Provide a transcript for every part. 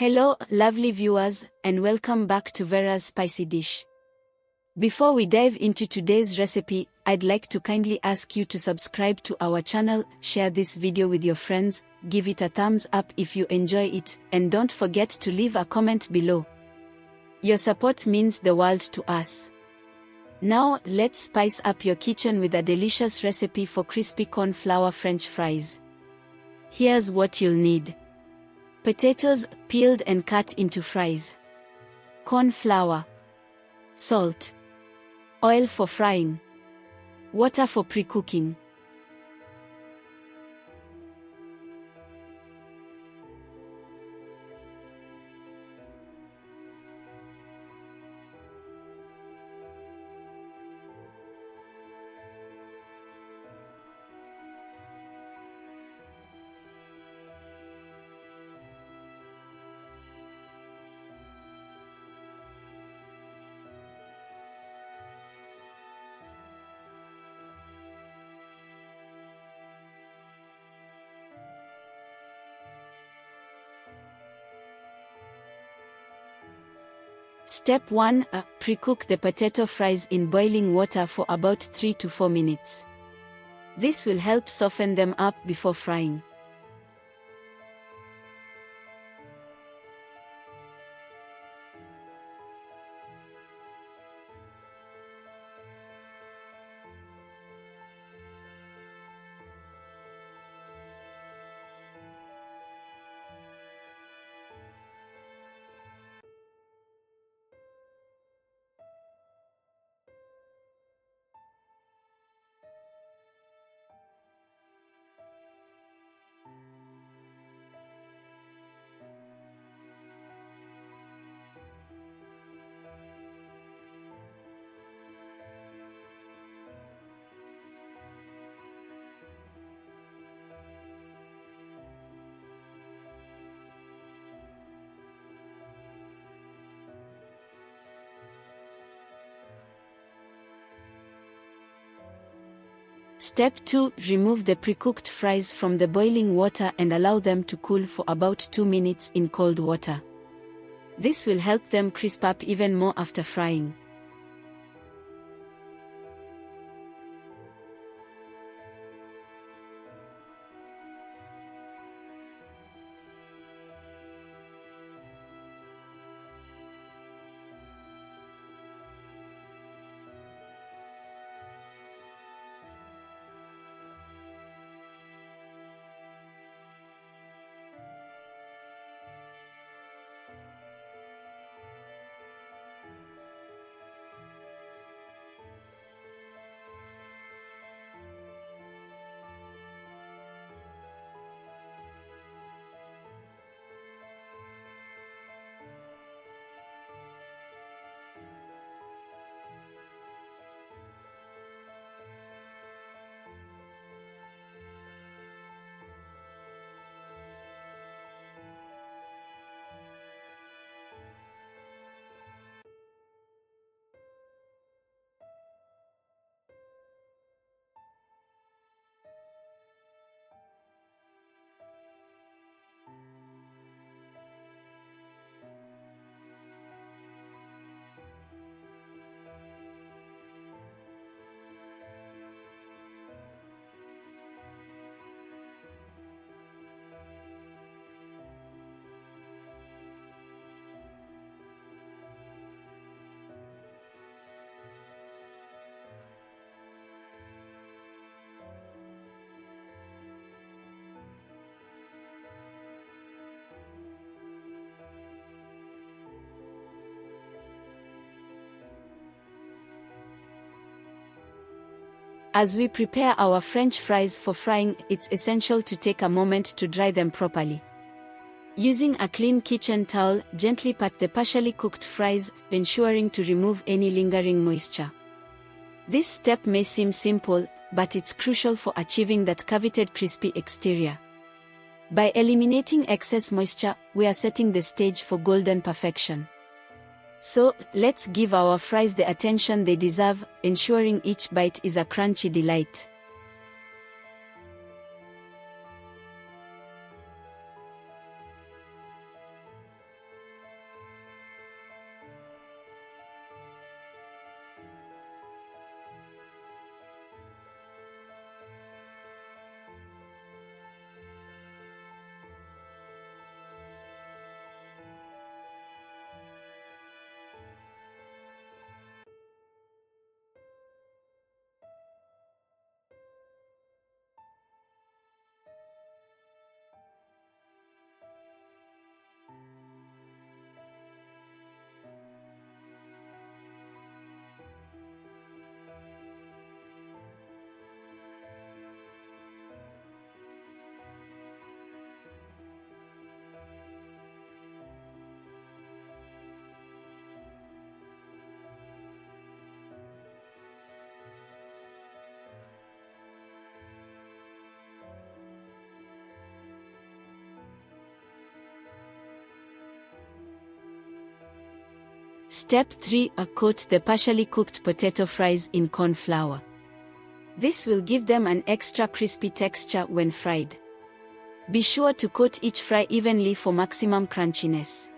Hello, lovely viewers, and welcome back to VERAH'S spicy dish. Before we dive into today's recipe, I'd like to kindly ask you to subscribe to our channel, share this video with your friends, give it a thumbs up if you enjoy it, and don't forget to leave a comment below. Your support means the world to us. Now, let's spice up your kitchen with a delicious recipe for crispy cornflour French fries. Here's what you'll need. Potatoes, peeled and cut into fries. Corn flour. Salt. Oil for frying. Water for pre-cooking. Step 1. Pre-cook the potato fries in boiling water for about 3 to 4 minutes. This will help soften them up before frying. Step 2. Remove the pre-cooked fries from the boiling water and allow them to cool for about 2 minutes in cold water. This will help them crisp up even more after frying. As we prepare our French fries for frying, it's essential to take a moment to dry them properly. Using a clean kitchen towel, gently pat the partially cooked fries, ensuring to remove any lingering moisture. This step may seem simple, but it's crucial for achieving that coveted crispy exterior. By eliminating excess moisture, we are setting the stage for golden perfection. So, let's give our fries the attention they deserve, ensuring each bite is a crunchy delight. Step 3. Coat the partially cooked potato fries in corn flour. This will give them an extra crispy texture when fried. Be sure to coat each fry evenly for maximum crunchiness.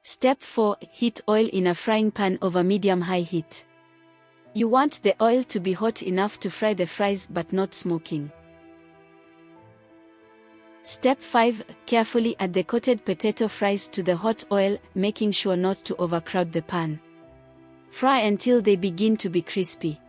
Step 4. Heat oil in a frying pan over medium-high heat. You want the oil to be hot enough to fry the fries but not smoking. Step 5. Carefully add the coated potato fries to the hot oil, making sure not to overcrowd the pan. Fry until they begin to be crispy.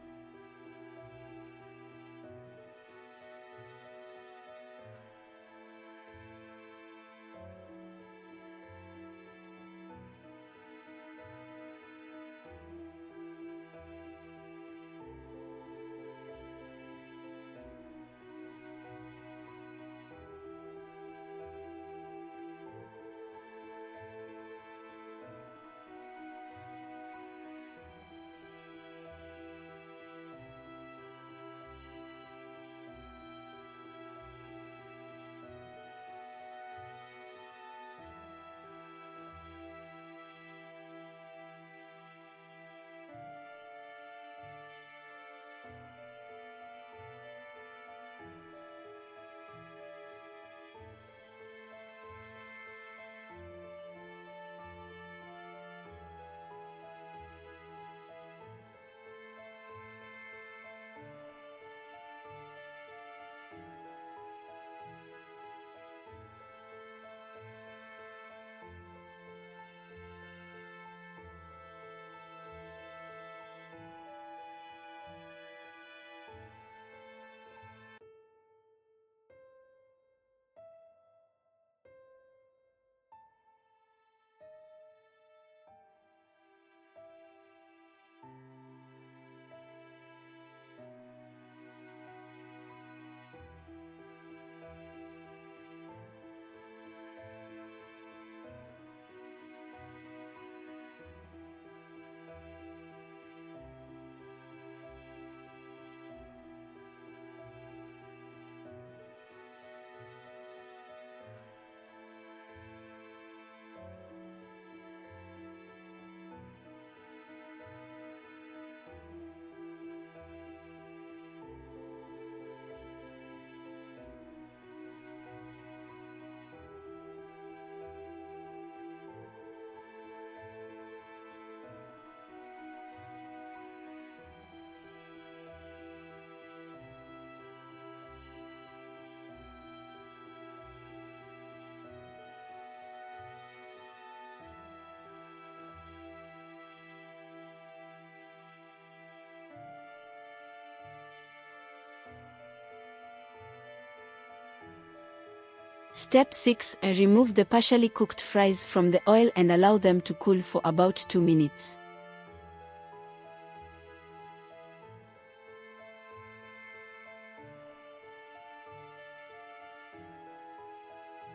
Step 6. Remove the partially cooked fries from the oil and allow them to cool for about 2 minutes.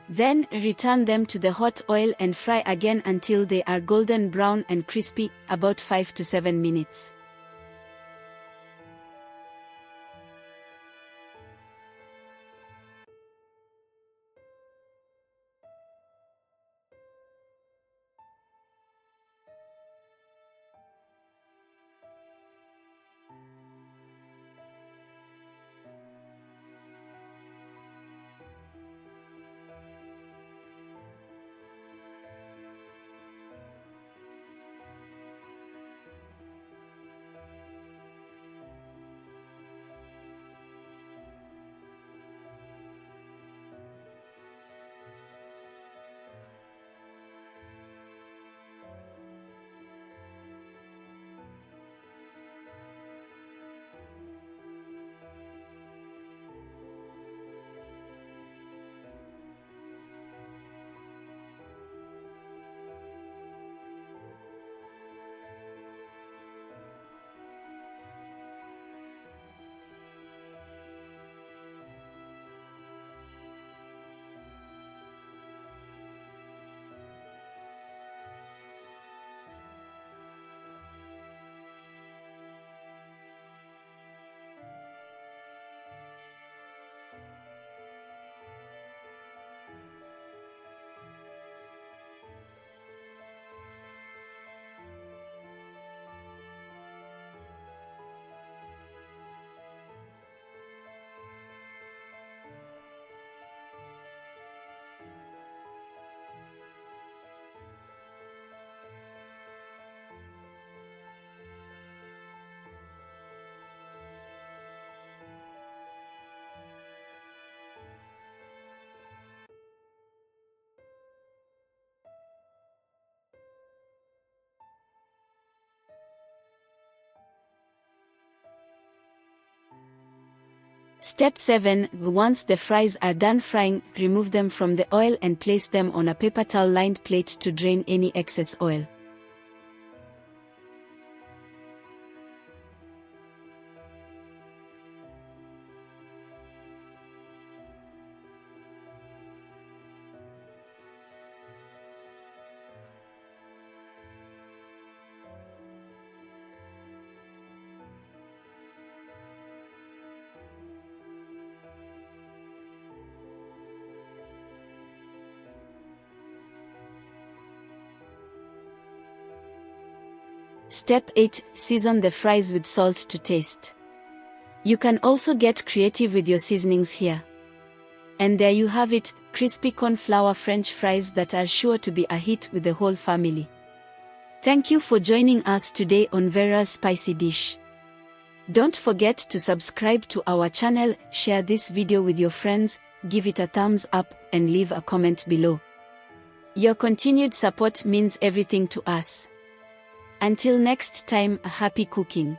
Then, return them to the hot oil and fry again until they are golden brown and crispy, about 5 to 7 minutes. Step 7. Once the fries are done frying, remove them from the oil and place them on a paper towel-lined plate to drain any excess oil. Step 8. Season the fries with salt to taste. You can also get creative with your seasonings here. And there you have it, crispy cornflour French fries that are sure to be a hit with the whole family. Thank you for joining us today on VERAH'S Spicy Dish. Don't forget to subscribe to our channel, share this video with your friends, give it a thumbs up, and leave a comment below. Your continued support means everything to us. Until next time, happy cooking.